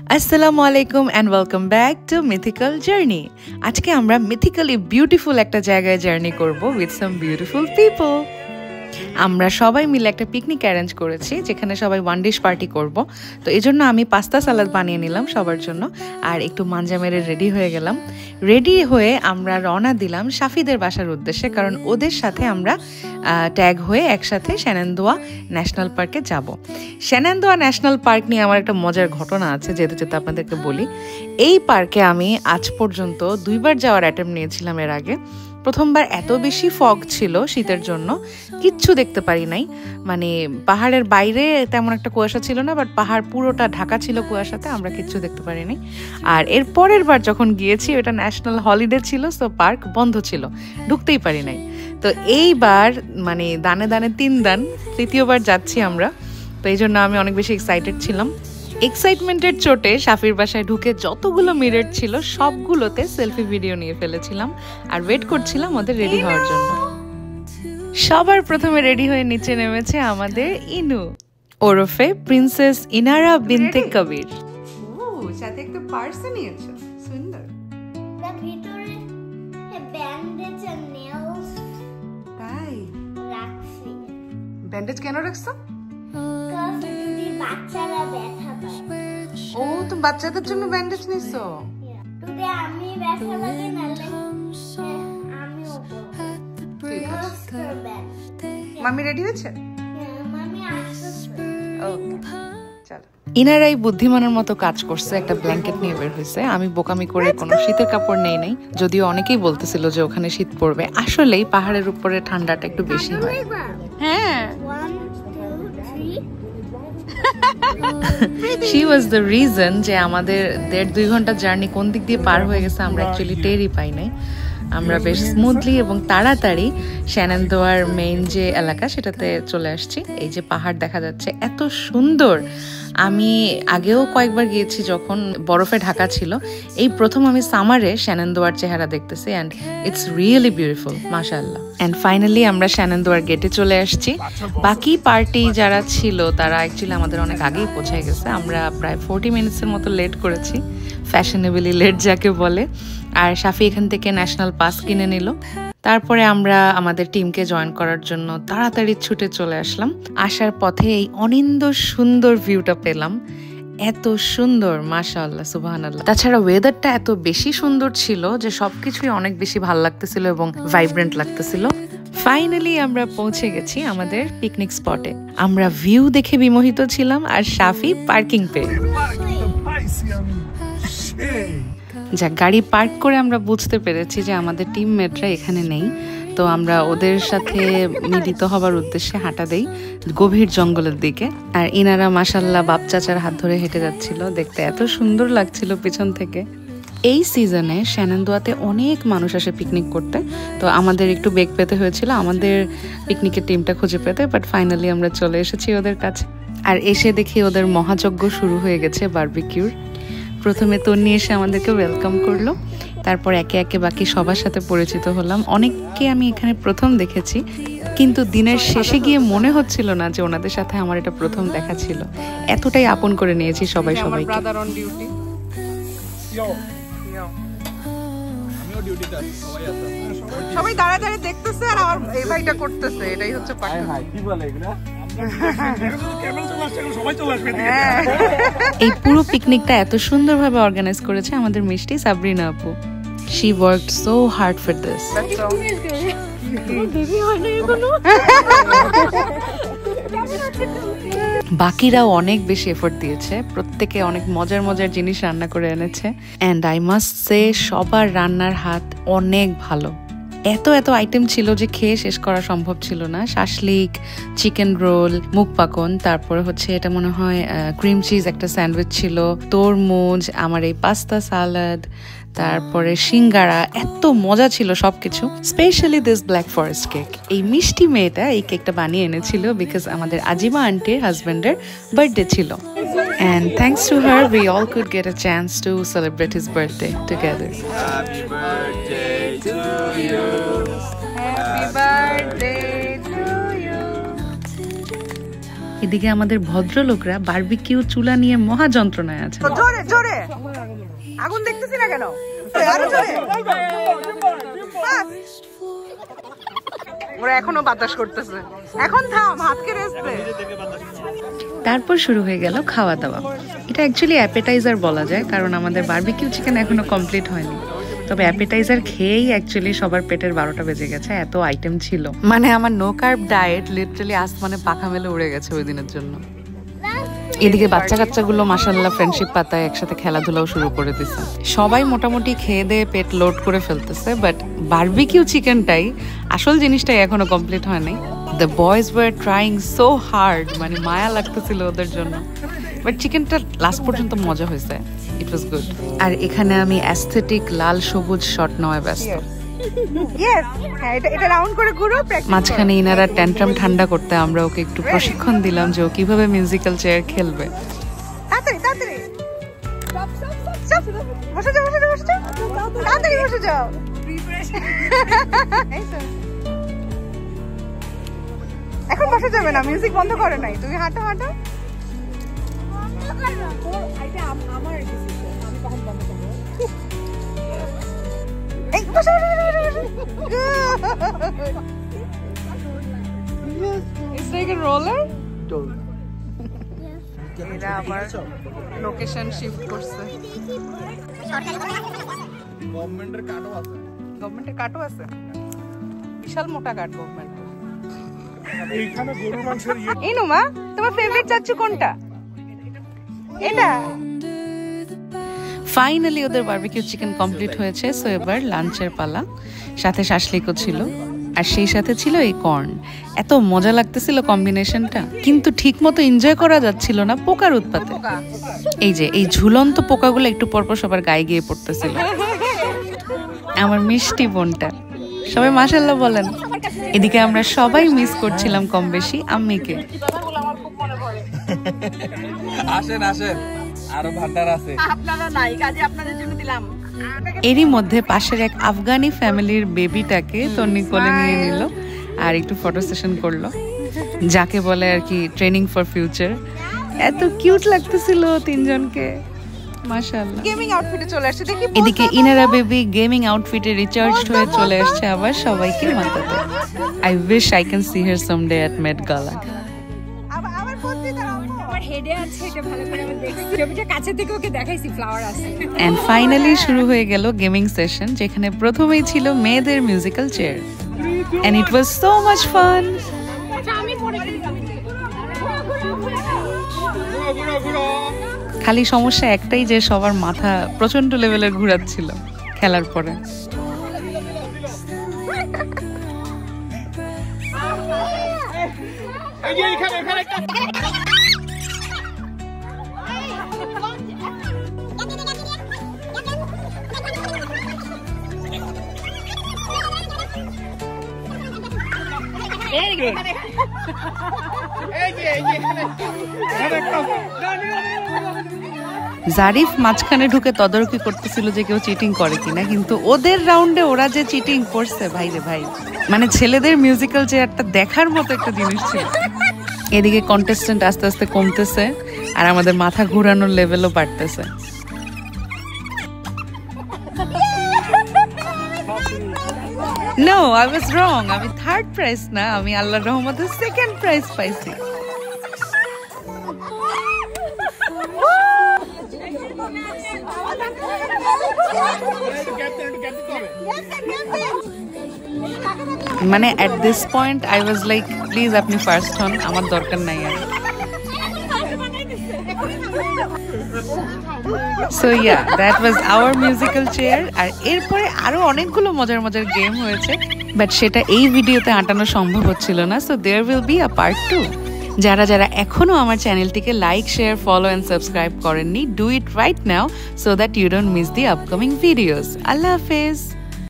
Assalamu alaikum and welcome back to Mythical Journey. আজকে আমরা mythically beautiful একটা জায়গায় জার্নি করব with some beautiful people. আমরা সবাই মিলে একটা পিকনিক অ্যারেঞ্জ করেছি যেখানে সবাই ওয়ান ডিশ পার্টি করব। তো এজন্য আমি পাস্তা সালাদ বানিয়ে নিলাম সবার জন্য আর একটু মাঞ্জা মেরে রেডি হয়ে গেলাম। রেডি হয়ে আমরা রওনা দিলাম শাফিদের বাসার উদ্দেশ্যে, কারণ ওদের সাথে আমরা ট্যাগ হয়ে একসাথে শ্যানন্দোয়া ন্যাশনাল পার্কে যাব। শ্যানন্দোয়া ন্যাশনাল পার্ক নিয়ে আমার একটা মজার ঘটনা আছে, যেতে যেতে আপনাদেরকে বলি। এই পার্কে আমি আজ পর্যন্ত 2বার যাওয়ার অ্যাটেম্প নিয়েছিলাম এর আগে। প্রথমবার এত বেশি ফগ ছিল শীতের জন্য, কিচ্ছু দেখতে পারি নাই। মানে পাহাড়ের বাইরে তেমন একটা কুয়াশা ছিল না, বাট পাহাড় পুরোটা ঢাকা ছিল কুয়াশাতে, আমরা কিচ্ছু দেখতে পারিনি। আর এর পরের বার যখন গিয়েছি ওটা ন্যাশনাল হলিডে ছিল, সো পার্ক বন্ধ ছিল, ঢুকতেই পারি নাই। তো এইবার মানে দানে দানে 3 দান, তৃতীয়বার যাচ্ছি আমরা। তো এই জন্য আমি অনেক বেশি এক্সাইটেড ছিলাম। এক্সাইটমেন্টের চোটে শাফির বাসায় ঢুকে যতগুলো মিরর ছিল সবগুলোতে সেলফি ভিডিও নিয়ে ফেলেছিলাম আর ওয়েট করছিলাম ওদের রেডি হওয়ার জন্য। সবার প্রথমে রেডি হয়ে নিচে নেমেছে আমাদের ইনু ওরফে প্রিন্সেস ইনারা বিনতে কবির। সাথে একটা পার্স নিয়েছো, সুন্দর। তার ভিতরে ব্যান্ডেজ আর নেলস তাই রাখছি। ব্যান্ডেজ কেন রাখছো? কারণ যদি বাচ্চারা ব্যথা পায়। ও, তুমি বাচ্চাদের জন্য ব্যান্ডেজ নিছো? যদি আমি ব্যথা লাগে নালে আমিও ঠিক আছে। মামি রেডি হয়েছে? মামি আসছে। ওকে, চলো। ইনারাই বুদ্ধিমানের মতো কাজ করছে, একটা ব্ল্যাঙ্কেট নিয়ে বের হয়েছে। আমি বোকামি করে কোনো শীতের কাপড় নেই নাই, যদিও অনেকেই বলতেছিল যে ওখানে শীত পড়বে। আসলেই পাহাড়ের উপরে ঠান্ডাটা একটু বেশি হয়। হ্যাঁ, she was the reason যে আমাদের 1.5-2 ঘন্টা জার্নি কোন দিক দিয়ে পার হয়ে গেছে আমরা অ্যাকচুয়ালি টেরই পাই নাই। আমরা বেশ স্মুথলি এবং তাড়াতাড়ি শ্যানন্দোয়ার মেইন যে এলাকা সেটাতে চলে আসছি। এই যে পাহাড় দেখা যাচ্ছে, এত সুন্দর। আমি আগেও কয়েকবার গিয়েছি যখন বরফে ঢাকা ছিল, এই প্রথম আমি সামারে শ্যানন্দোয়ার চেহারা দেখতেছি অ্যান্ড ইটস রিয়েলি বিউটিফুল, মাশাআল্লাহ। অ্যান্ড ফাইনালি আমরা শ্যানন্দোয়ার গেটে চলে আসছি। বাকি পার্টি যারা ছিল তারা অ্যাকচুয়ালি আমাদের অনেক আগেই পৌঁছে গেছে। আমরা প্রায় 40 মিনিটসের মতো লেট করেছি, ফ্যাশনেবলি লেট যাকে বলে। আর শাফি এখান থেকে ন্যাশনাল পাস কিনে নিল। তারপরে আমরা আমাদের টিমকে জয়েন করার জন্য তাড়াতাড়ি ছুটে চলে আসলাম। আসার পথে এই অনিন্দ সুন্দর ভিউটা পেলাম, এত সুন্দর, মাশাআল্লাহ, সুবহানাল্লাহ। তাছাড়া ওয়েদারটা এত বেশি সুন্দর ছিল যে সবকিছুই অনেক বেশি ভালো লাগতেছিল এবং ভাইব্রেন্ট লাগতেছিল। ফাইনালি আমরা পৌঁছে গেছি আমাদের পিকনিক স্পটে। আমরা ভিউ দেখে বিমোহিত ছিলাম আর শাফি পার্কিং পেয়ে। যা গাড়ি পার্ক করে আমরা বুঝতে পেরেছি যে আমাদের টিমমেটরা এখানে নেই। তো আমরা ওদের সাথে মিলিত হবার উদ্দেশ্যে হাঁটা দেই গভীর জঙ্গলের দিকে। আর ইনারা মাশাআল্লাহ বাপ চাচার হাত ধরে হেঁটে যাচ্ছিল, দেখতে এত সুন্দর লাগছিল পিছন থেকে। এই সিজনে শ্যানন্দোয়াতে অনেক মানুষ আসে পিকনিক করতে, তো আমাদের একটু বেগ পেতে হয়েছিল আমাদের পিকনিকের টিমটা খুঁজে পেতে, বাট ফাইনালি আমরা চলে এসেছি ওদের কাছে। আর এসে দেখি ওদের মহাযজ্ঞ শুরু হয়ে গেছে বারবিকিউর। প্রথমে তন্নি এসে আমাদেরকে ওয়েলকাম করলো, তারপর একে একে বাকি সবার সাথে পরিচিত হলাম। অনেককে আমি এখানে প্রথম দেখেছি, কিন্তু দিনের শেষে গিয়ে মনে হচ্ছিল না যে ওনাদের সাথে আমার এটা প্রথম দেখা ছিল। এতটাই আপন করে নিয়েছি সবাই সবাইকে। সবাই দাঁড়া দাঁড়িয়ে দেখতেছে আর আমার এই ভাইটা করতেছে, এটাই হচ্ছে এই পুরো পিকনিকটা এত সুন্দরভাবে অর্গানাইজ করেছে আমাদের মিষ্টি সাবরিনা আপু। She worked so hard for this. বাকিরাও অনেক বেশি এফোর্ট দিয়েছে, প্রত্যেকে অনেক মজার মজার জিনিস রান্না করে এনেছে। অ্যান্ড আই মাস্ট সে সবার রান্নার হাত অনেক ভালো। এত এত আইটেম ছিল যে খেয়ে শেষ করা সম্ভব ছিল না। শাসলিক, চিকেন রোল, মুগ পাকন, তারপরে হচ্ছে এটা মনে হয় ক্রিম চিজ একটা স্যান্ডউইচ ছিল, তরমুজ, আমার এই পাস্তা সালাদ, তারপরে সিঙ্গারা। এত মজা ছিল সবকিছু। Specially this black forest cake. এই মিষ্টি মেয়েটা এই কেকটা বানিয়ে এনেছিল বিকজ আমাদের আজিমা আন্টির হাজবেন্ডের বার্থডে ছিল। And thanks to her, we all could get a chance to celebrate his birthday together. Happy birthday to you. Happy birthday to you. এদিকে আমাদের ভদ্রলোকরা বারবিকিউ চুলা নিয়ে মহা যন্ত্রণায় আছে। জোরে জোরে আগুন দেখতেছি না কেন? আরো জোরে। ওরা এখনো বাতাস করতেছে। এখন থাম, হাতকে রেস্ট দে। তারপর শুরু হয়ে গেল খাওয়া দাওয়া। এটা অ্যাকচুয়ালি অ্যাপেটাইজার বলা যায়, কারণ আমাদের বারবিকিউ চিকেন এখনো কমপ্লিট হয়নি। তবে অ্যাপেটাইজার খেয়েই অ্যাকচুয়ালি সবার পেটের 12টা বেজে গেছে, এত আইটেম ছিল। মানে আমার নো কার্ব ডায়েট লিটারালি আসমানে পাখা মেলে উড়ে গেছে ওই দিনের জন্য। এদিকে বাচ্চা কাচ্চাগুলো মাশাআল্লাহ ফ্রেন্ডশিপ পাতায় একসাথে খেলাধুলাও শুরু করে দিছে। সবাই মোটামুটি খেয়ে দিয়ে পেট লোড করে ফেলতেছে, বাট বারবিকিউ চিকেনটাই আসল জিনিসটাই এখনো কমপ্লিট হয় নাই। The boys were trying so hard, মানে মায়া লাগতেছিল ওদের জন্য, বাট চিকেনটা লাস্ট পর্যন্ত মজা হয়েছে। ইট ওয়াজ গুড। আর এখানে আমি অ্যাস্থেটিক লাল সবুজ শট নেওয়ায় ব্যস্ত। মাঝখানে ইনারা ট্যান্ট্রাম ঠান্ডা করতে আমরা ওকে একটু প্রশিক্ষণ দিলাম যে ও কিভাবে মিউজিক্যাল চেয়ার খেলবে। এখন বসে যাবে না, মিউজিক বন্ধ করে নাই, তুমি হাঁটো হাঁটো। এরা আবার লোকেশন শিফট করছে। গভর্নমেন্টের কাটও আছে, বিশাল মোটা কাট গভর্নমেন্ট। এই নুমা, তোমার ফেভারিট চাচ্চু কোনটা? এটা। ফাইনালি ওদের বারবিকিউ চিকেন কমপ্লিট হয়েছে, সো এবার লাঞ্চের পালা। সাথে শাসলিকও ছিল, আর সেই সাথে ছিল এই কর্ন। এত মজা লাগতেছিল কম্বিনেশনটা, কিন্তু ঠিক মতো এনজয় করা যাচ্ছিল না পোকার উৎপাতে। এই যে এই ঝুলন্ত পোকাগুলো একটু পরপর সবার গায়ে গিয়ে পড়তেছিল। আমার মিষ্টি বোনটা, সবাই মাশাআল্লাহ বলেন। এদিকে আমরা সবাই মিস করছিলাম কম বেশি আম্মিকে। আসেন আসেন, আরো ভান্ডার আছে, আপনারা নাই কাজে আপনাদের জন্য দিলাম। এরই মধ্যে পাশের এক আফগানি ফ্যামিলির বেবিটাকে তন্নি কোলে নিয়ে নিল আর একটু ফটো সেশন করলো, যাকে বলে আর কি ট্রেনিং ফর ফিউচার। এত কিউট লাগতেছিল তিনজনকে, মাশাআল্লাহ। গেমিং আউটফিটে চলে আসছে দেখি। এদিকে ইনারা বেবি গেমিং আউটফিটে রিচার্জড হয়ে চলে আসছে আবার সবাইকে মাতাতে। I wish I can see her someday at Met Gala. And finally শুরু হয়ে গেল গেমিং সেশন, যেখানে প্রথমেই ছিল মেয়েদের musical chair, and it was so much fun. খালি সমস্যা একটাই যে সবার মাথা প্রচন্ড লেভেলের ঘুরাচ্ছিল খেলার পরে। জারিফ মাঝখানে ঢুকে তদারকি করতেছিল যে কেউ চিটিং করে কিনা, কিন্তু ওদের রাউন্ডে ওরা যে চিটিং করছে ভাই রে ভাই, মানে ছেলেদের মিউজিক্যাল চেয়ারটা দেখার মতো একটা জিনিস ছিল। এদিকে কন্টেস্টেন্ট আস্তে আস্তে কমতেছে আর আমাদের মাথা ঘোরানোর লেভেলও বাড়তেছে। No, I was wrong. আমি থার্ড প্রাইজ না, আমি আল্লাহর রহমতে সেকেন্ড প্রাইজ পাইছি। মানে at this point I was like, please আপনি ফার্স্ট হন, আমার দরকার নাই আর। So yeah, that was our musical chair. আর এরপরে আরো অনেকগুলো মজার মজার গেম হয়েছে, বাট সেটা এই ভিডিওতে আঁটানো সম্ভব হচ্ছিল না, so there will be a part 2. যারা যারা এখনো আমার চ্যানেলটিকে like, share, follow and subscribe করেননি, do it right now so that you don't miss the upcoming videos. আল্লাহ হাফেজ।